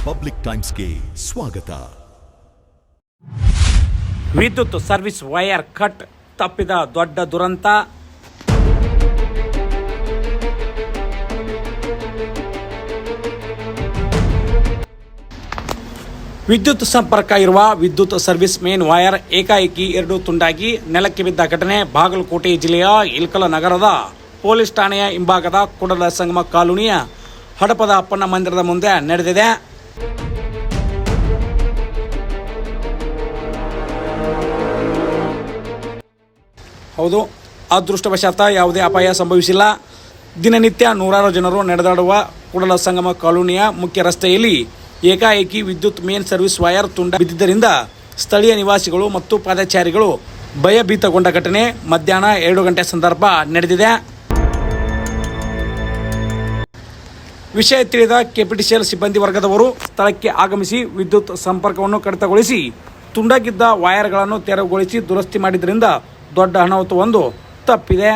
Public ಟೈಮ್ಸ್ಗೆ ಸ್ವಾಗತ. ವಿದ್ಯುತ್ service wire cut ತಪ್ಪಿದ ದೊಡ್ಡ ದುರಂತ. ವಿದ್ಯುತ್ ಸಂಪರ್ಕ ಇರುವ ವಿದ್ಯುತ್ ಸರ್ವಿಸ್ ಮೇನ್ ವೈರ್ ಏಕಾಏಕಿ ಎರಡು ತುಂಡಾಗಿ ನೆಲಕ್ಕೆ ಬಿದ್ದ ಘಟನೆ ಬಾಗಲಕೋಟೆ ಜಿಲ್ಲೆಯ ಇಳಕಲ್ಲ ನಗರದ ಪೊಲೀಸ್ ಠಾಣೆಯ ಹಿಂಭಾಗದ ಕೂಡಲ ಸಂಗಮ ಕಾಲೋನಿಯ ಹಡಪದ ಅಪ್ಪನ ಮಂದಿರದ ಮುಂದೆ ನಡೆದಿದೆ. ಹೌದು, ಅದೃಷ್ಟವಶಾತ್ ಯಾವುದೇ ಅಪಾಯ ಸಂಭವಿಸಿಲ್ಲ. ದಿನನಿತ್ಯ ನೂರಾರು ಜನರು ನಡೆದಾಡುವ ಕೂಡಲ ಸಂಗಮ ಕಾಲೋನಿಯ ಮುಖ್ಯ ರಸ್ತೆಯಲ್ಲಿ ಏಕಾಏಕಿ ವಿದ್ಯುತ್ ಮೇನ್ ಸರ್ವಿಸ್ ವೈರ್ ತುಂಡ ಬಿದ್ದಿದ್ದರಿಂದ ಸ್ಥಳೀಯ ನಿವಾಸಿಗಳು ಮತ್ತು ಪಾದಚಾರಿಗಳು ಭಯಭೀತಗೊಂಡ ಘಟನೆ ಮಧ್ಯಾಹ್ನ 2 ಗಂಟೆ ಸಂದರ್ಭ ನಡೆದಿದೆ. ವಿಷಯ ತಿಳಿದ ಕೆಪಿಟಿಸಿಎಲ್ ಸಿಬ್ಬಂದಿ ವರ್ಗದವರು ಸ್ಥಳಕ್ಕೆ ಆಗಮಿಸಿ ವಿದ್ಯುತ್ ಸಂಪರ್ಕವನ್ನು ಕಡಿತಗೊಳಿಸಿ ತುಂಡಾಗಿದ್ದ ವೈರ್ಗಳನ್ನು ತೆರವುಗೊಳಿಸಿ ದುರಸ್ತಿ ಮಾಡಿದ್ದರಿಂದ ದೊಡ್ಡ ಅನಾಹುತವೊಂದು ತಪ್ಪಿದೆ.